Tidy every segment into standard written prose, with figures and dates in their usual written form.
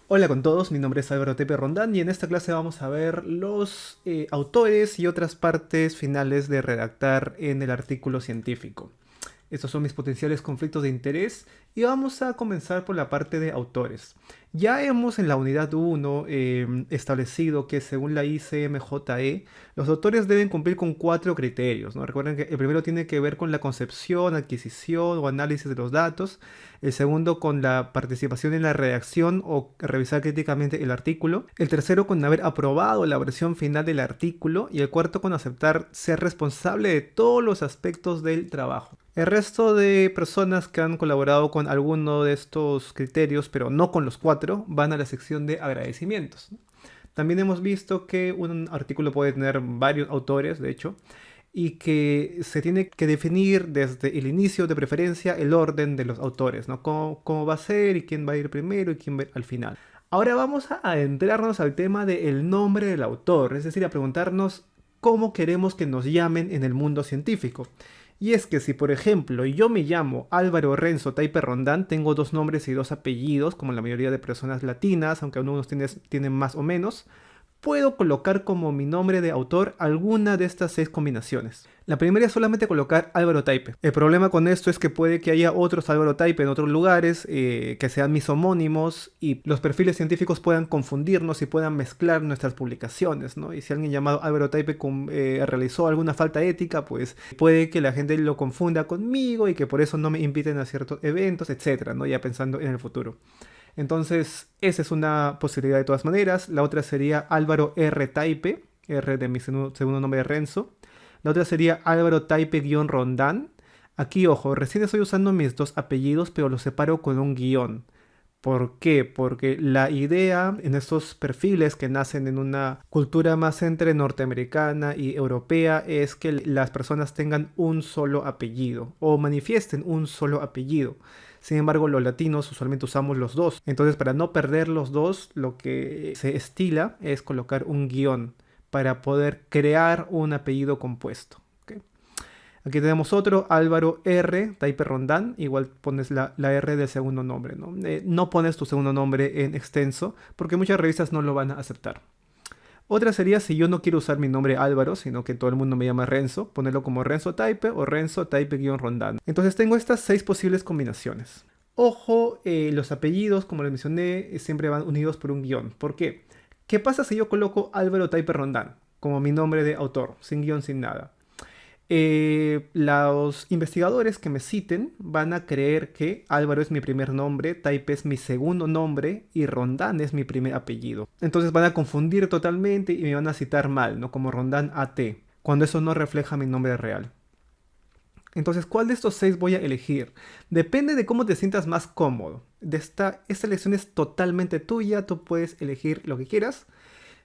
Hola con todos, mi nombre es Álvaro Tepe Rondán y en esta clase vamos a ver los autores y otras partes finales de redactar en el artículo científico. Estos son mis potenciales conflictos de interés y vamos a comenzar por la parte de autores. Ya hemos en la unidad 1 establecido que según la ICMJE, los autores deben cumplir con 4 criterios, ¿no? Recuerden que el primero tiene que ver con la concepción, adquisición o análisis de los datos, el segundo con la participación en la redacción o revisar críticamente el artículo, el tercero con haber aprobado la versión final del artículo y el cuarto con aceptar ser responsable de todos los aspectos del trabajo. El resto de personas que han colaborado con alguno de estos criterios, pero no con los 4, van a la sección de agradecimientos. También hemos visto que un artículo puede tener varios autores, de hecho, y que se tiene que definir desde el inicio, de preferencia, el orden de los autores, ¿no? Cómo va a ser y quién va a ir primero y quién va al final. Ahora vamos a adentrarnos al tema del nombre del autor, es decir, a preguntarnos cómo queremos que nos llamen en el mundo científico. Y es que si, por ejemplo, yo me llamo Álvaro Renzo Taipe Rondán, tengo 2 nombres y 2 apellidos, como la mayoría de personas latinas, aunque algunos tienen más o menos, puedo colocar como mi nombre de autor alguna de estas 6 combinaciones. La primera es solamente colocar Álvaro Taipe. El problema con esto es que puede que haya otros Álvaro Taipe en otros lugares, que sean mis homónimos y los perfiles científicos puedan confundirnos y puedan mezclar nuestras publicaciones, ¿no? Y si alguien llamado Álvaro Taipe realizó alguna falta ética, pues puede que la gente lo confunda conmigo y que por eso no me inviten a ciertos eventos, etcétera, ¿no? Ya pensando en el futuro. Entonces, esa es una posibilidad de todas maneras. La otra sería Álvaro R. Taipe, R de mi segundo nombre de Renzo. La otra sería Álvaro Taipe-Rondán. Aquí, ojo, recién estoy usando mis 2 apellidos, pero los separo con un guión. ¿Por qué? Porque la idea en estos perfiles que nacen en una cultura más entre norteamericana y europea es que las personas tengan un solo apellido o manifiesten un solo apellido. Sin embargo, los latinos usualmente usamos los dos. Entonces, para no perder los dos, lo que se estila es colocar un guión para poder crear un apellido compuesto. ¿Ok? Aquí tenemos otro, Álvaro R. Taipe Rondán. Igual pones la R del segundo nombre, ¿no? No pones tu segundo nombre en extenso porque muchas revistas no lo van a aceptar. Otra sería si yo no quiero usar mi nombre Álvaro, sino que todo el mundo me llama Renzo, ponerlo como Renzo Taipe o Renzo Taipe-Rondán. Entonces tengo estas 6 posibles combinaciones. Ojo, los apellidos, como les mencioné, siempre van unidos por un guión. ¿Por qué? ¿Qué pasa si yo coloco Álvaro Taipe Rondán como mi nombre de autor, sin guión, sin nada? Los investigadores que me citen van a creer que Álvaro es mi primer nombre, Taipe es mi segundo nombre y Rondán es mi primer apellido. Entonces van a confundir totalmente y me van a citar mal, ¿no? Como Rondán AT, cuando eso no refleja mi nombre real. Entonces, ¿cuál de estos 6 voy a elegir? Depende de cómo te sientas más cómodo. Esta elección es totalmente tuya, tú puedes elegir lo que quieras.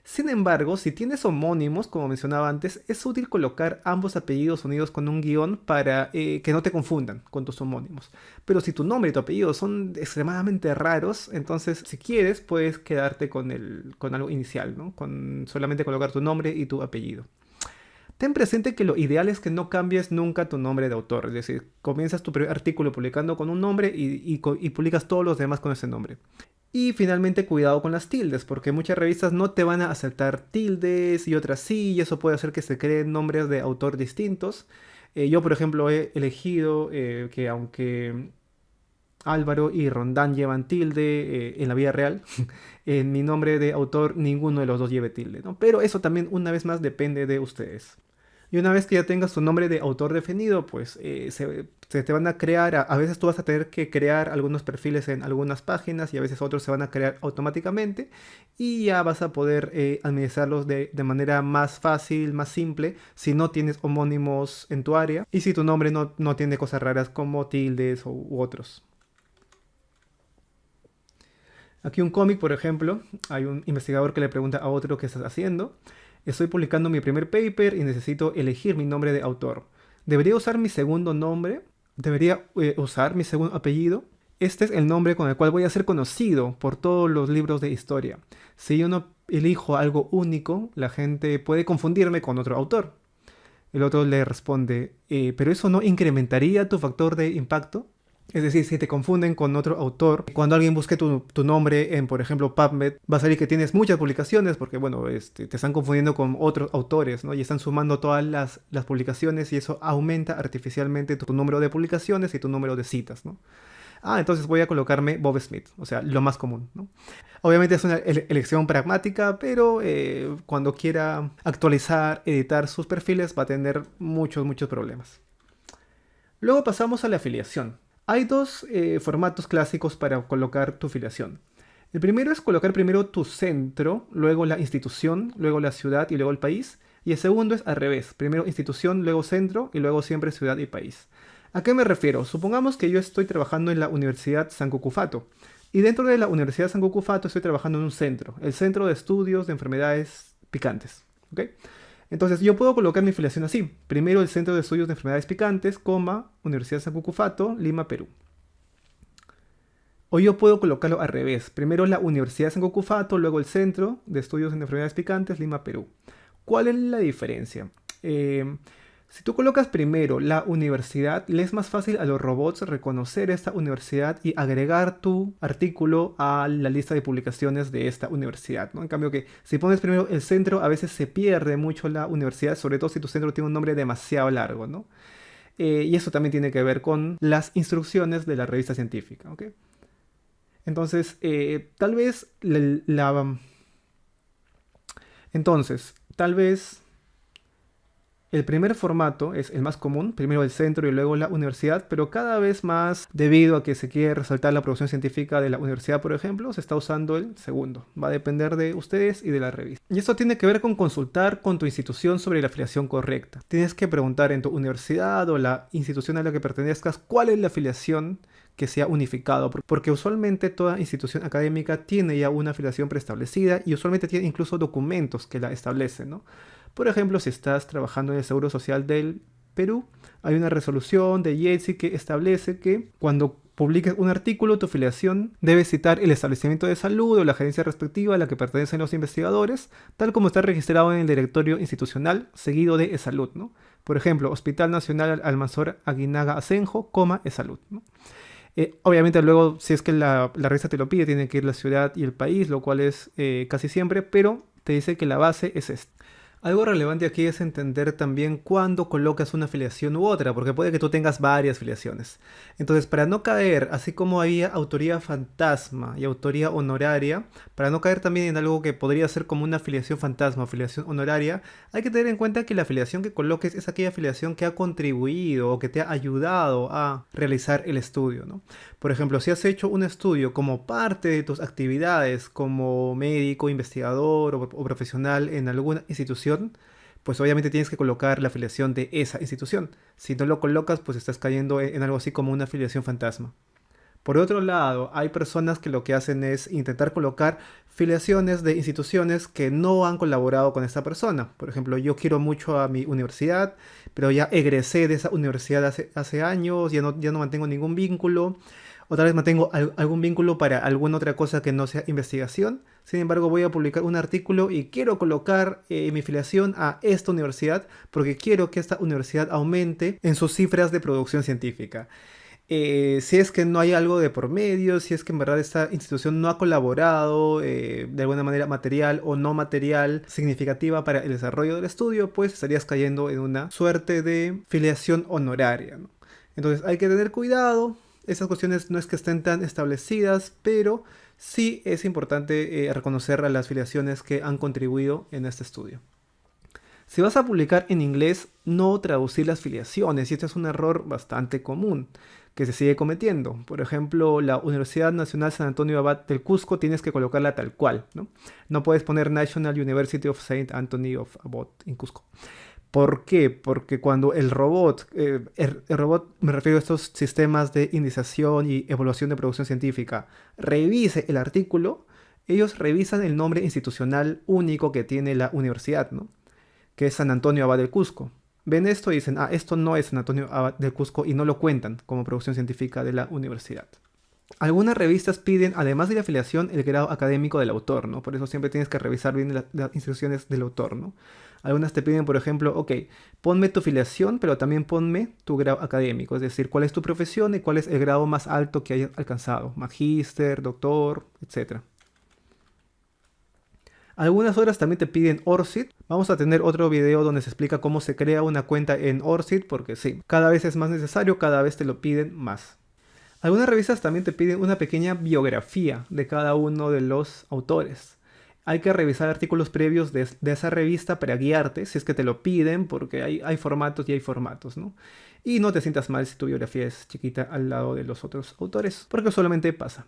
Sin embargo, si tienes homónimos, como mencionaba antes, es útil colocar ambos apellidos unidos con un guión para que no te confundan con tus homónimos. Pero si tu nombre y tu apellido son extremadamente raros, entonces si quieres puedes quedarte con algo inicial, ¿no? Con solamente colocar tu nombre y tu apellido. Ten presente que lo ideal es que no cambies nunca tu nombre de autor, es decir, comienzas tu primer artículo publicando con un nombre y publicas todos los demás con ese nombre. Y finalmente cuidado con las tildes, porque muchas revistas no te van a aceptar tildes y otras sí, y eso puede hacer que se creen nombres de autor distintos. Yo, por ejemplo, he elegido que aunque Álvaro y Rondán llevan tilde en la vida real, en mi nombre de autor ninguno de los dos lleve tilde, ¿no? Pero eso también una vez más depende de ustedes. Y una vez que ya tengas tu nombre de autor definido, pues se te van a crear, a veces tú vas a tener que crear algunos perfiles en algunas páginas y a veces otros se van a crear automáticamente y ya vas a poder administrarlos de manera más fácil, más simple, si no tienes homónimos en tu área y si tu nombre no tiene cosas raras como tildes u otros. Aquí un cómic, por ejemplo, hay un investigador que le pregunta a otro qué estás haciendo. Estoy publicando mi primer paper y necesito elegir mi nombre de autor. ¿Debería usar mi segundo nombre? ¿Debería usar mi segundo apellido? Este es el nombre con el cual voy a ser conocido por todos los libros de historia. Si yo no elijo algo único, la gente puede confundirme con otro autor. El otro le responde, ¿pero eso no incrementaría tu factor de impacto? Es decir, si te confunden con otro autor, cuando alguien busque tu nombre en, por ejemplo, PubMed, va a salir que tienes muchas publicaciones porque, bueno, te están confundiendo con otros autores, ¿no? Y están sumando todas las publicaciones y eso aumenta artificialmente tu número de publicaciones y tu número de citas, ¿no? Ah, entonces voy a colocarme Bob Smith, o sea, lo más común, ¿no? Obviamente es una elección pragmática, pero cuando quiera actualizar, editar sus perfiles va a tener muchos problemas. Luego pasamos a la afiliación. Hay dos formatos clásicos para colocar tu filiación. El primero es colocar primero tu centro, luego la institución, luego la ciudad y luego el país. Y el segundo es al revés, primero institución, luego centro y luego siempre ciudad y país. ¿A qué me refiero? Supongamos que yo estoy trabajando en la Universidad San Cucufato. Y dentro de la Universidad San Cucufato estoy trabajando en un centro, el Centro de Estudios de Enfermedades Picantes. ¿Ok? Entonces yo puedo colocar mi filiación así. Primero el Centro de Estudios de Enfermedades Picantes, Universidad San Cucufato, Lima, Perú. O yo puedo colocarlo al revés. Primero la Universidad San Cucufato, luego el Centro de Estudios de Enfermedades Picantes, Lima, Perú. ¿Cuál es la diferencia? Si tú colocas primero la universidad, le es más fácil a los robots reconocer esta universidad y agregar tu artículo a la lista de publicaciones de esta universidad, ¿no? En cambio que si pones primero el centro, a veces se pierde mucho la universidad, sobre todo si tu centro tiene un nombre demasiado largo, ¿no? Y eso también tiene que ver con las instrucciones de la revista científica, ¿ok? Entonces, tal vez tal vez el primer formato es el más común, primero el centro y luego la universidad, pero cada vez más, debido a que se quiere resaltar la producción científica de la universidad, por ejemplo, se está usando el segundo. Va a depender de ustedes y de la revista. Y esto tiene que ver con consultar con tu institución sobre la afiliación correcta. Tienes que preguntar en tu universidad o la institución a la que pertenezcas cuál es la afiliación que sea unificado, porque usualmente toda institución académica tiene ya una afiliación preestablecida y usualmente tiene incluso documentos que la establecen, ¿no? Por ejemplo, si estás trabajando en el Seguro Social del Perú, hay una resolución de IETSI que establece que cuando publiques un artículo, tu afiliación debe citar el establecimiento de salud o la gerencia respectiva a la que pertenecen los investigadores, tal como está registrado en el directorio institucional, seguido de eSalud, ¿no? Por ejemplo, Hospital Nacional Almanzor Aguinaga Asenjo, eSalud, ¿no? Obviamente luego, si es que la revista te lo pide, tiene que ir la ciudad y el país, lo cual es casi siempre, pero te dice que la base es esta. Algo relevante aquí es entender también cuándo colocas una afiliación u otra, porque puede que tú tengas varias afiliaciones. Entonces, para no caer, así como había autoría fantasma y autoría honoraria, para no caer también en algo que podría ser como una afiliación fantasma, afiliación honoraria, hay que tener en cuenta que la afiliación que coloques es aquella afiliación que ha contribuido o que te ha ayudado a realizar el estudio, ¿no? Por ejemplo, si has hecho un estudio como parte de tus actividades como médico, investigador o profesional en alguna institución, pues obviamente tienes que colocar la afiliación de esa institución. Si no lo colocas, pues estás cayendo en algo así como una afiliación fantasma. Por otro lado, hay personas que lo que hacen es intentar colocar filiaciones de instituciones que no han colaborado con esta persona. Por ejemplo, yo quiero mucho a mi universidad, pero ya egresé de esa universidad hace años, ya no mantengo ningún vínculo. Otra vez mantengo algún vínculo para alguna otra cosa que no sea investigación. Sin embargo, voy a publicar un artículo y quiero colocar mi filiación a esta universidad porque quiero que esta universidad aumente en sus cifras de producción científica. Si es que no hay algo de por medio, si es que en verdad esta institución no ha colaborado de alguna manera material o no material significativa para el desarrollo del estudio, pues estarías cayendo en una suerte de filiación honoraria, ¿no? Entonces hay que tener cuidado. Esas cuestiones no es que estén tan establecidas, pero sí es importante reconocer a las filiaciones que han contribuido en este estudio. Si vas a publicar en inglés, no traducir las filiaciones, y este es un error bastante común que se sigue cometiendo. Por ejemplo, la Universidad Nacional San Antonio Abad del Cusco tienes que colocarla tal cual, ¿no? No puedes poner National University of Saint Anthony of Abad en Cusco. ¿Por qué? Porque cuando el robot me refiero a estos sistemas de indexación y evaluación de producción científica, revise el artículo, ellos revisan el nombre institucional único que tiene la universidad, ¿no? Que es San Antonio Abad del Cusco. Ven esto y dicen, esto no es San Antonio Abad del Cusco y no lo cuentan como producción científica de la universidad. Algunas revistas piden, además de la afiliación, el grado académico del autor, ¿no? Por eso siempre tienes que revisar bien las instrucciones del autor, ¿no? Algunas te piden, por ejemplo, ok, ponme tu filiación, pero también ponme tu grado académico, es decir, cuál es tu profesión y cuál es el grado más alto que hayas alcanzado, magíster, doctor, etcétera. Algunas otras también te piden ORCID. Vamos a tener otro video donde se explica cómo se crea una cuenta en ORCID, porque sí, cada vez es más necesario, cada vez te lo piden más. Algunas revistas también te piden una pequeña biografía de cada uno de los autores. Hay que revisar artículos previos de esa revista para guiarte, si es que te lo piden, porque hay formatos y hay formatos, ¿no? Y no te sientas mal si tu biografía es chiquita al lado de los otros autores, porque solamente pasa.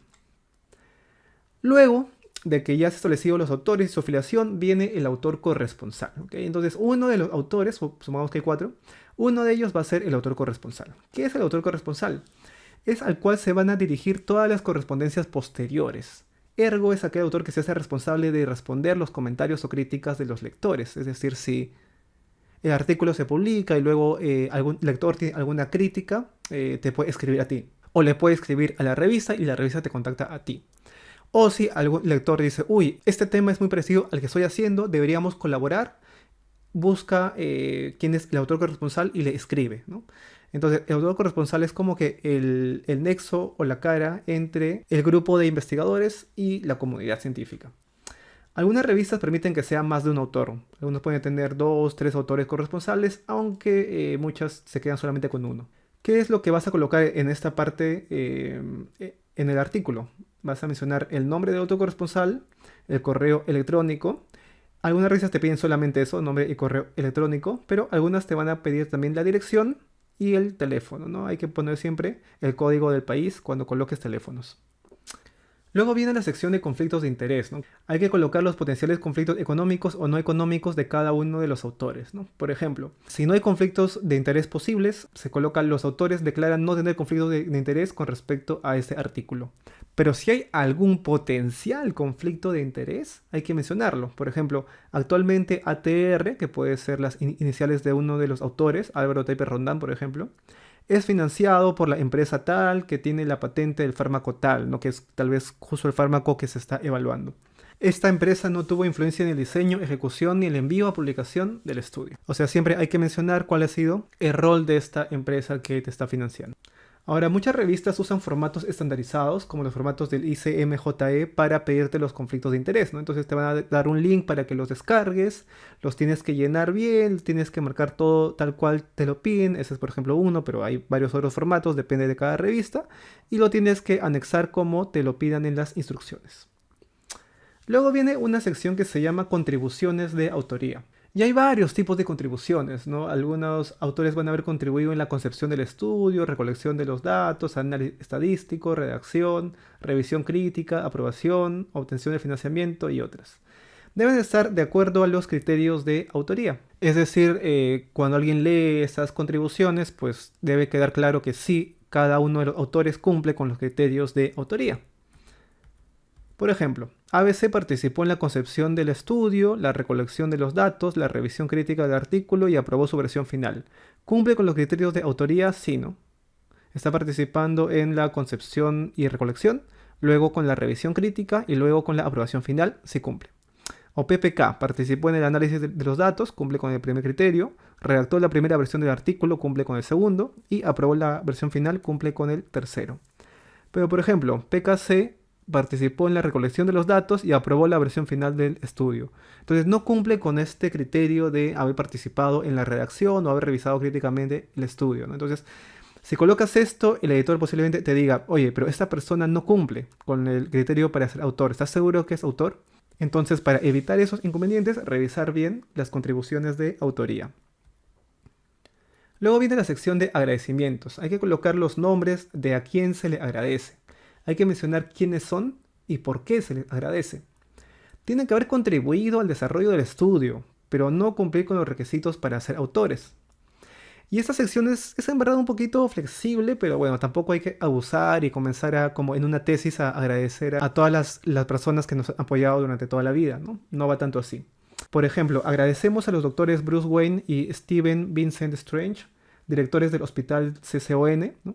Luego de que ya has establecido los autores y su afiliación, viene el autor corresponsal, ¿ok? Entonces, uno de los autores, supongamos que hay 4, uno de ellos va a ser el autor corresponsal. ¿Qué es el autor corresponsal? Es al cual se van a dirigir todas las correspondencias posteriores. Ergo es aquel autor que se hace responsable de responder los comentarios o críticas de los lectores. Es decir, si el artículo se publica y luego algún lector tiene alguna crítica, te puede escribir a ti. O le puede escribir a la revista y la revista te contacta a ti. O si algún lector dice, uy, este tema es muy parecido al que estoy haciendo, deberíamos colaborar, busca quién es el autor corresponsal y le escribe, ¿no? Entonces, el autor corresponsal es como que el nexo o la cara entre el grupo de investigadores y la comunidad científica. Algunas revistas permiten que sea más de un autor. Algunos pueden tener 2, 3 autores corresponsales, aunque muchas se quedan solamente con uno. ¿Qué es lo que vas a colocar en esta parte en el artículo? Vas a mencionar el nombre del autor corresponsal, el correo electrónico. Algunas revistas te piden solamente eso, nombre y correo electrónico, pero algunas te van a pedir también la dirección y el teléfono, ¿no? Hay que poner siempre el código del país cuando coloques teléfonos. Luego viene la sección de conflictos de interés, ¿no? Hay que colocar los potenciales conflictos económicos o no económicos de cada uno de los autores, ¿no? Por ejemplo, si no hay conflictos de interés posibles, se colocan los autores declaran no tener conflictos de interés con respecto a ese artículo. Pero si hay algún potencial conflicto de interés, hay que mencionarlo. Por ejemplo, actualmente ATR, que puede ser las iniciales de uno de los autores, Álvaro Teiper Rondán, por ejemplo, es financiado por la empresa tal que tiene la patente del fármaco tal, ¿no? Que es tal vez justo el fármaco que se está evaluando. Esta empresa no tuvo influencia en el diseño, ejecución ni el envío a publicación del estudio. O sea, siempre hay que mencionar cuál ha sido el rol de esta empresa que te está financiando. Ahora, muchas revistas usan formatos estandarizados, como los formatos del ICMJE, para pedirte los conflictos de interés, ¿no? Entonces te van a dar un link para que los descargues, los tienes que llenar bien, tienes que marcar todo tal cual te lo piden. Ese es, por ejemplo, uno, pero hay varios otros formatos, depende de cada revista, y lo tienes que anexar como te lo pidan en las instrucciones. Luego viene una sección que se llama contribuciones de autoría. Y hay varios tipos de contribuciones, ¿no? Algunos autores van a haber contribuido en la concepción del estudio, recolección de los datos, análisis estadístico, redacción, revisión crítica, aprobación, obtención de financiamiento y otras. Deben estar de acuerdo a los criterios de autoría. Es decir, cuando alguien lee esas contribuciones, pues debe quedar claro que sí, cada uno de los autores cumple con los criterios de autoría. Por ejemplo, ABC participó en la concepción del estudio, la recolección de los datos, la revisión crítica del artículo y aprobó su versión final. ¿Cumple con los criterios de autoría? Sí, ¿no? Está participando en la concepción y recolección, luego con la revisión crítica y luego con la aprobación final, sí cumple. O PPK participó en el análisis de los datos, cumple con el primer criterio, redactó la primera versión del artículo, cumple con el segundo y aprobó la versión final, cumple con el tercero. Pero por ejemplo, PKC participó en la recolección de los datos y aprobó la versión final del estudio. Entonces no cumple con este criterio de haber participado en la redacción o haber revisado críticamente el estudio, ¿no? Entonces, si colocas esto, el editor posiblemente te diga, oye, pero esta persona no cumple con el criterio para ser autor. ¿Estás seguro que es autor? Entonces, para evitar esos inconvenientes, revisar bien las contribuciones de autoría. Luego viene la sección de agradecimientos. Hay que colocar los nombres de a quién se le agradece. Hay que mencionar quiénes son y por qué se les agradece. Tienen que haber contribuido al desarrollo del estudio, pero no cumplir con los requisitos para ser autores. Y esta sección es en verdad un poquito flexible, pero bueno, tampoco hay que abusar y comenzar a, como en una tesis, a agradecer a todas las personas que nos han apoyado durante toda la vida, ¿no? No va tanto así. Por ejemplo, agradecemos a los doctores Bruce Wayne y Stephen Vincent Strange, directores del Hospital CCON, ¿no?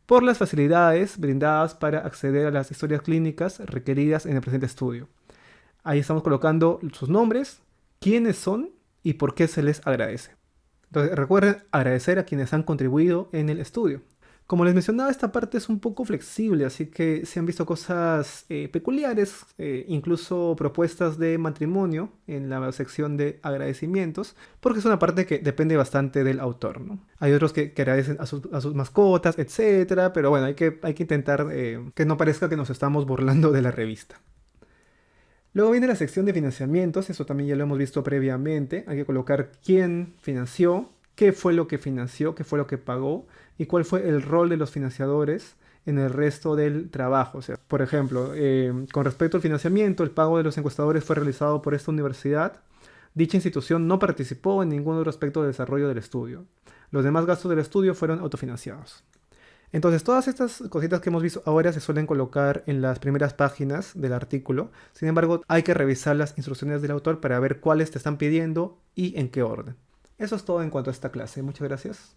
Por las facilidades brindadas para acceder a las historias clínicas requeridas en el presente estudio. Ahí estamos colocando sus nombres, quiénes son y por qué se les agradece. Entonces recuerden agradecer a quienes han contribuido en el estudio. Como les mencionaba, esta parte es un poco flexible, así que se han visto cosas peculiares, incluso propuestas de matrimonio en la sección de agradecimientos, porque es una parte que depende bastante del autor, ¿no? Hay otros que agradecen a sus mascotas, etcétera, pero bueno, hay que intentar que no parezca que nos estamos burlando de la revista. Luego viene la sección de financiamientos, eso también ya lo hemos visto previamente. Hay que colocar quién financió, qué fue lo que financió, qué fue lo que pagó y cuál fue el rol de los financiadores en el resto del trabajo. O sea, por ejemplo, con respecto al financiamiento, el pago de los encuestadores fue realizado por esta universidad. Dicha institución no participó en ningún otro aspecto del desarrollo del estudio. Los demás gastos del estudio fueron autofinanciados. Entonces, todas estas cositas que hemos visto ahora se suelen colocar en las primeras páginas del artículo. Sin embargo, hay que revisar las instrucciones del autor para ver cuáles te están pidiendo y en qué orden. Eso es todo en cuanto a esta clase. Muchas gracias.